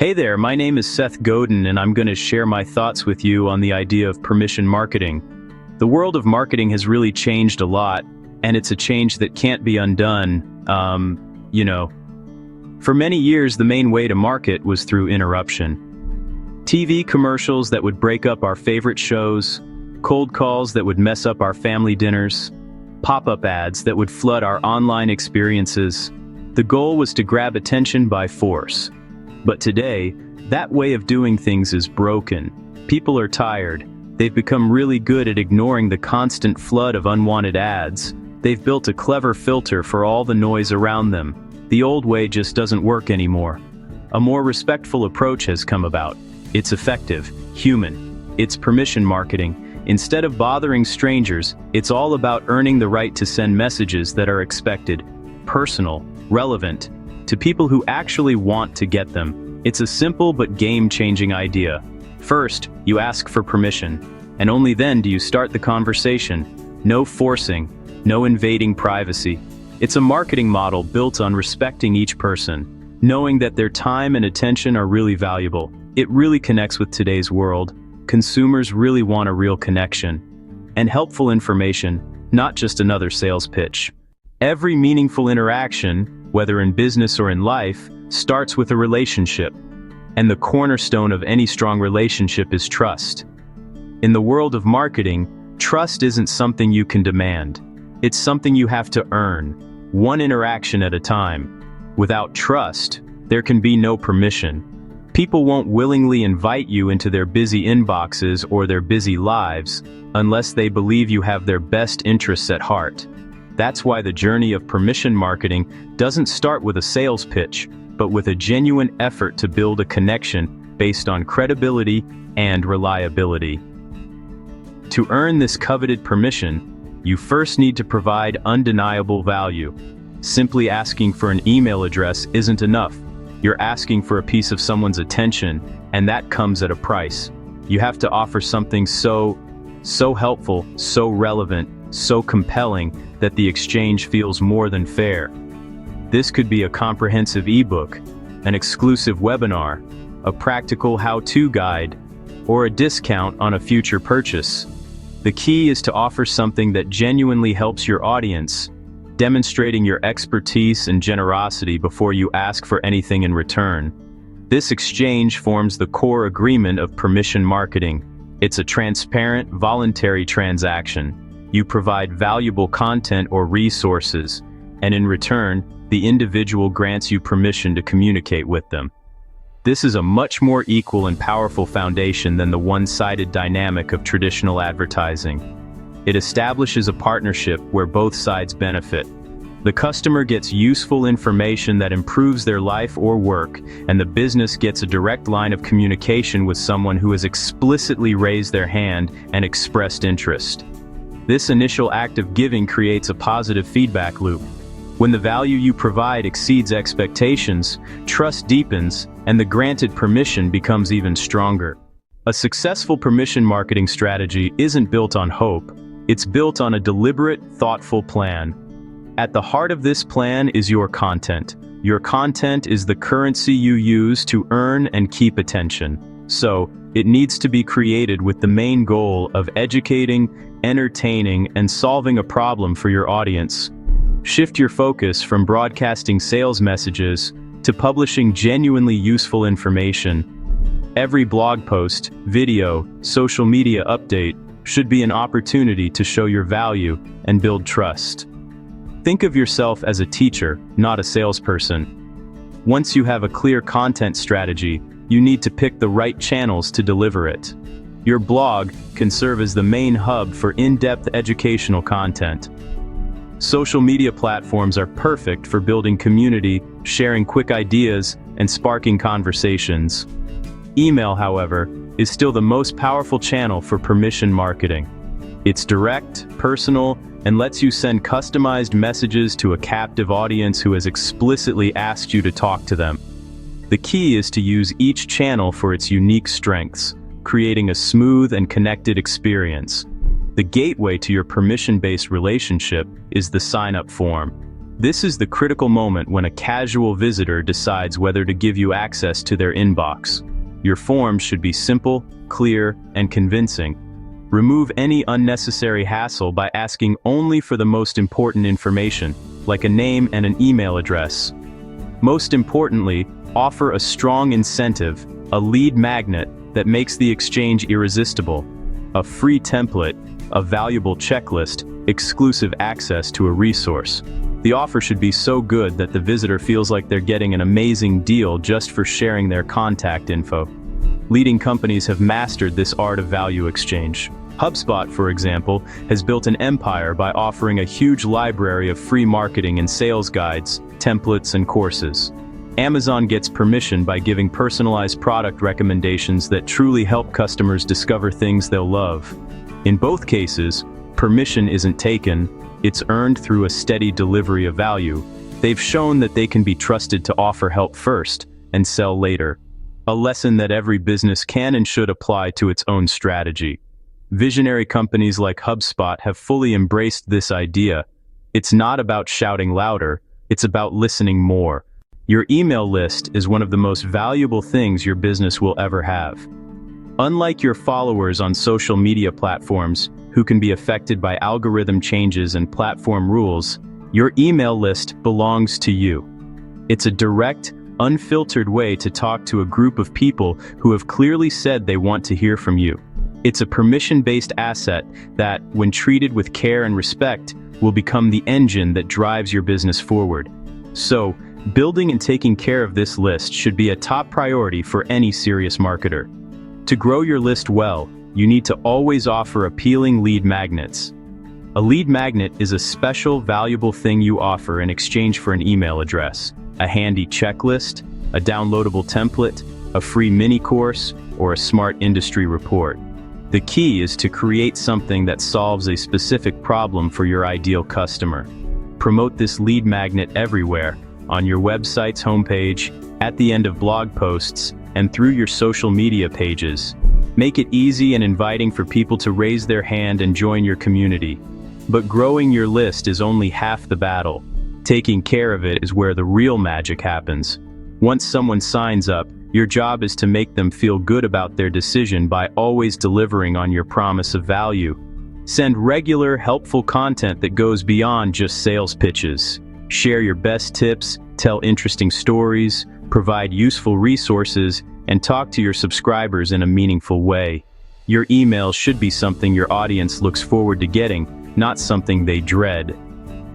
Hey there, my name is Seth Godin, and I'm going to share my thoughts with you on the idea of permission marketing. The world of marketing has really changed a lot, and it's a change that can't be undone. For many years, the main way to market was through interruption. TV commercials that would break up our favorite shows, cold calls that would mess up our family dinners, pop-up ads that would flood our online experiences. The goal was to grab attention by force. But today, that way of doing things is broken. People are tired. They've become really good at ignoring the constant flood of unwanted ads. They've built a clever filter for all the noise around them. The old way just doesn't work anymore. A more respectful approach has come about. It's effective, human. It's permission marketing. Instead of bothering strangers, it's all about earning the right to send messages that are expected, personal, relevant, to people who actually want to get them. It's a simple but game-changing idea. First, you ask for permission, and only then do you start the conversation. No forcing, no invading privacy. It's a marketing model built on respecting each person, knowing that their time and attention are really valuable. It really connects with today's world. Consumers really want a real connection and helpful information, not just another sales pitch. Every meaningful interaction, whether in business or in life, starts with a relationship. And the cornerstone of any strong relationship is trust. In the world of marketing, trust isn't something you can demand. It's something you have to earn, one interaction at a time. Without trust, there can be no permission. People won't willingly invite you into their busy inboxes or their busy lives unless they believe you have their best interests at heart. That's why the journey of permission marketing doesn't start with a sales pitch, but with a genuine effort to build a connection based on credibility and reliability. To earn this coveted permission, you first need to provide undeniable value. Simply asking for an email address isn't enough. You're asking for a piece of someone's attention, and that comes at a price. You have to offer something so helpful, so relevant, so compelling that the exchange feels more than fair. This could be a comprehensive ebook, an exclusive webinar, a practical how-to guide, or a discount on a future purchase. The key is to offer something that genuinely helps your audience, demonstrating your expertise and generosity before you ask for anything in return. This exchange forms the core agreement of permission marketing. It's a transparent, voluntary transaction. You provide valuable content or resources, and in return, the individual grants you permission to communicate with them. This is a much more equal and powerful foundation than the one-sided dynamic of traditional advertising. It establishes a partnership where both sides benefit. The customer gets useful information that improves their life or work, and the business gets a direct line of communication with someone who has explicitly raised their hand and expressed interest. This initial act of giving creates a positive feedback loop. When the value you provide exceeds expectations, trust deepens, and the granted permission becomes even stronger. A successful permission marketing strategy isn't built on hope. It's built on a deliberate, thoughtful plan. At the heart of this plan is your content. Your content is the currency you use to earn and keep attention. So, it needs to be created with the main goal of educating, entertaining, and solving a problem for your audience. Shift your focus from broadcasting sales messages to publishing genuinely useful information. Every blog post, video, social media update should be an opportunity to show your value and build trust. Think of yourself as a teacher, not a salesperson. Once you have a clear content strategy, you need to pick the right channels to deliver it. Your blog can serve as the main hub for in-depth educational content. Social media platforms are perfect for building community, sharing quick ideas, and sparking conversations. Email, however, is still the most powerful channel for permission marketing. It's direct, personal, and lets you send customized messages to a captive audience who has explicitly asked you to talk to them. The key is to use each channel for its unique strengths, creating a smooth and connected experience. The gateway to your permission-based relationship is the sign-up form. This is the critical moment when a casual visitor decides whether to give you access to their inbox. Your form should be simple, clear, and convincing. Remove any unnecessary hassle by asking only for the most important information, like a name and an email address. Most importantly, offer a strong incentive, a lead magnet that makes the exchange irresistible. A free template, a valuable checklist, exclusive access to a resource. The offer should be so good that the visitor feels like they're getting an amazing deal just for sharing their contact info. Leading companies have mastered this art of value exchange. HubSpot, for example, has built an empire by offering a huge library of free marketing and sales guides, templates, and courses. Amazon gets permission by giving personalized product recommendations that truly help customers discover things they'll love. In both cases, permission isn't taken, it's earned through a steady delivery of value. They've shown that they can be trusted to offer help first and sell later. A lesson that every business can and should apply to its own strategy. Visionary companies like HubSpot have fully embraced this idea. It's not about shouting louder, it's about listening more. Your email list is one of the most valuable things your business will ever have. Unlike your followers on social media platforms, who can be affected by algorithm changes and platform rules, your email list belongs to you. It's a direct, unfiltered way to talk to a group of people who have clearly said they want to hear from you. It's a permission-based asset that, when treated with care and respect, will become the engine that drives your business forward. So, building and taking care of this list should be a top priority for any serious marketer. To grow your list well, you need to always offer appealing lead magnets. A lead magnet is a special, valuable thing you offer in exchange for an email address, a handy checklist, a downloadable template, a free mini course, or a smart industry report. The key is to create something that solves a specific problem for your ideal customer. Promote this lead magnet everywhere, on your website's homepage, at the end of blog posts, and through your social media pages. Make it easy and inviting for people to raise their hand and join your community. But growing your list is only half the battle. Taking care of it is where the real magic happens. Once someone signs up, your job is to make them feel good about their decision by always delivering on your promise of value. Send regular, helpful content that goes beyond just sales pitches. Share your best tips, tell interesting stories, provide useful resources, and talk to your subscribers in a meaningful way. Your emails should be something your audience looks forward to getting, not something they dread.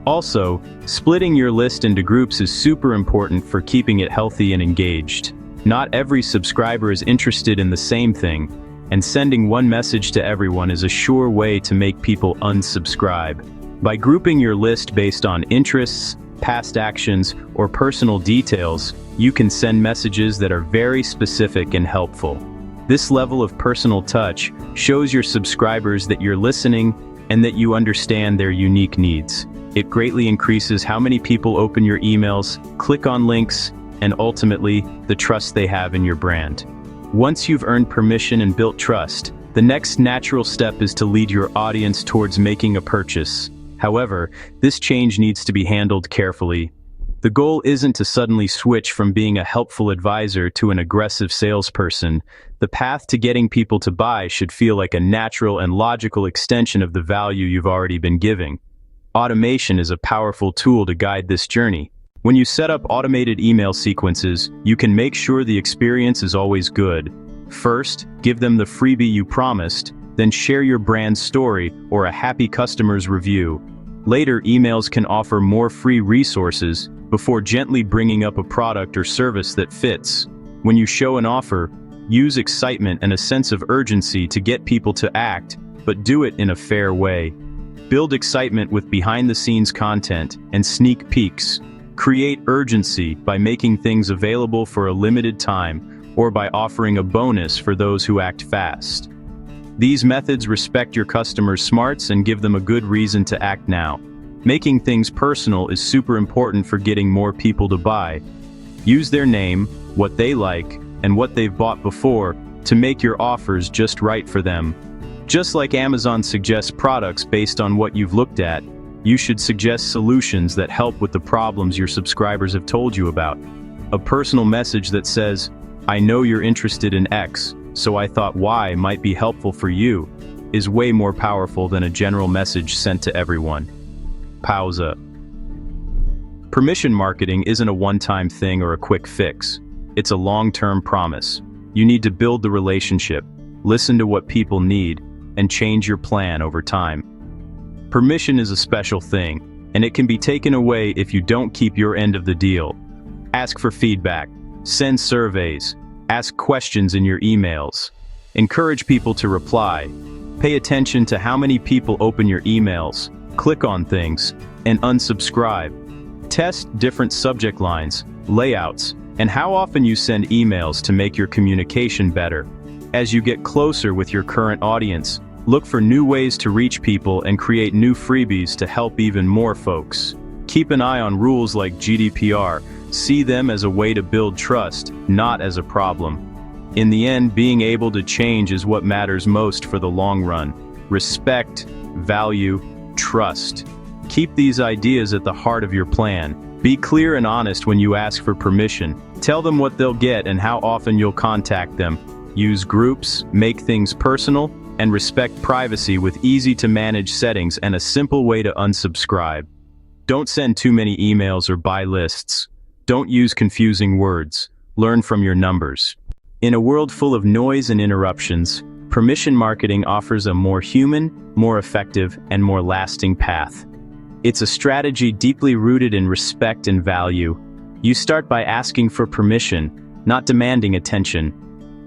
Also, splitting your list into groups is super important for keeping it healthy and engaged. Not every subscriber is interested in the same thing, and sending one message to everyone is a sure way to make people unsubscribe. By grouping your list based on interests, past actions, or personal details, you can send messages that are very specific and helpful. This level of personal touch shows your subscribers that you're listening and that you understand their unique needs. It greatly increases how many people open your emails, click on links, and ultimately, the trust they have in your brand. Once you've earned permission and built trust, the next natural step is to lead your audience towards making a purchase. However, this change needs to be handled carefully. The goal isn't to suddenly switch from being a helpful advisor to an aggressive salesperson. The path to getting people to buy should feel like a natural and logical extension of the value you've already been giving. Automation is a powerful tool to guide this journey. When you set up automated email sequences, you can make sure the experience is always good. First, give them the freebie you promised, then share your brand's story or a happy customer's review. Later, emails can offer more free resources before gently bringing up a product or service that fits. When you show an offer, use excitement and a sense of urgency to get people to act, but do it in a fair way. Build excitement with behind-the-scenes content and sneak peeks. Create urgency by making things available for a limited time or by offering a bonus for those who act fast. These methods respect your customers' smarts and give them a good reason to act now. Making things personal is super important for getting more people to buy. Use their name, what they like, and what they've bought before to make your offers just right for them. Just like Amazon suggests products based on what you've looked at, You should suggest solutions that help with the problems your subscribers have told you about. A personal message that says, "I know you're interested in X, so I thought Y might be helpful for you," is way more powerful than a general message sent to everyone. Pausa. Permission marketing isn't a one-time thing or a quick fix. It's a long-term promise. You need to build the relationship, listen to what people need, and change your plan over time. Permission is a special thing, and it can be taken away if you don't keep your end of the deal. Ask for feedback, send surveys, ask questions in your emails. Encourage people to reply. Pay attention to how many people open your emails, click on things, and unsubscribe. Test different subject lines, layouts, and how often you send emails to make your communication better. As you get closer with your current audience, look for new ways to reach people and create new freebies to help even more folks. Keep an eye on rules like GDPR. See them as a way to build trust, not as a problem. In the end, being able to change is what matters most for the long run. Respect, value, trust. Keep these ideas at the heart of your plan. Be clear and honest when you ask for permission. Tell them what they'll get and how often you'll contact them. Use groups, make things personal, and respect privacy with easy-to-manage settings and a simple way to unsubscribe. Don't send too many emails or buy lists. Don't use confusing words. Learn from your numbers. In a world full of noise and interruptions, permission marketing offers a more human, more effective, and more lasting path. It's a strategy deeply rooted in respect and value. You start by asking for permission, not demanding attention.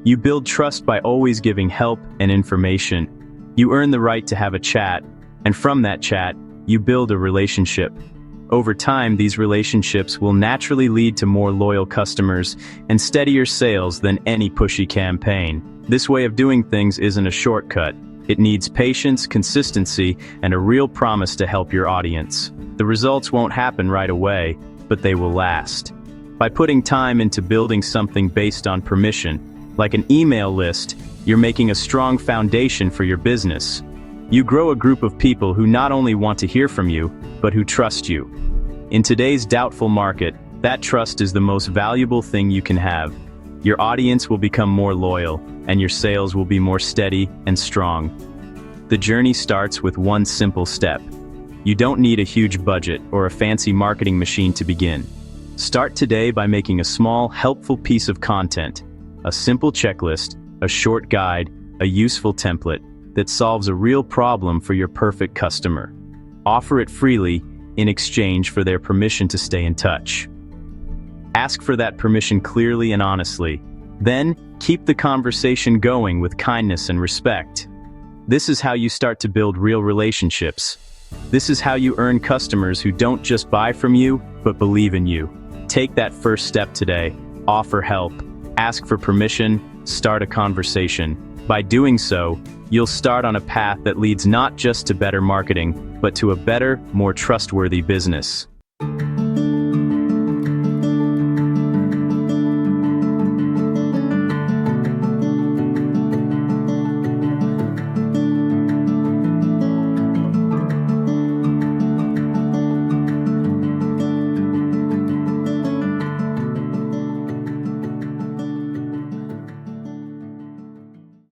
You build trust by always giving help and information. You earn the right to have a chat, and from that chat, you build a relationship. Over time, these relationships will naturally lead to more loyal customers and steadier sales than any pushy campaign. This way of doing things isn't a shortcut. It needs patience, consistency, and a real promise to help your audience. The results won't happen right away, but they will last. By putting time into building something based on permission, like an email list, you're making a strong foundation for your business. You grow a group of people who not only want to hear from you, but who trust you. In today's doubtful market, that trust is the most valuable thing you can have. Your audience will become more loyal, and your sales will be more steady and strong. The journey starts with one simple step. You don't need a huge budget or a fancy marketing machine to begin. Start today by making a small, helpful piece of content. A simple checklist, a short guide, a useful template that solves a real problem for your perfect customer. Offer it freely in exchange for their permission to stay in touch. Ask for that permission clearly and honestly. Then, keep the conversation going with kindness and respect. This is how you start to build real relationships. This is how you earn customers who don't just buy from you, but believe in you. Take that first step today. Offer help. Ask for permission, start a conversation. By doing so, you'll start on a path that leads not just to better marketing, but to a better, more trustworthy business.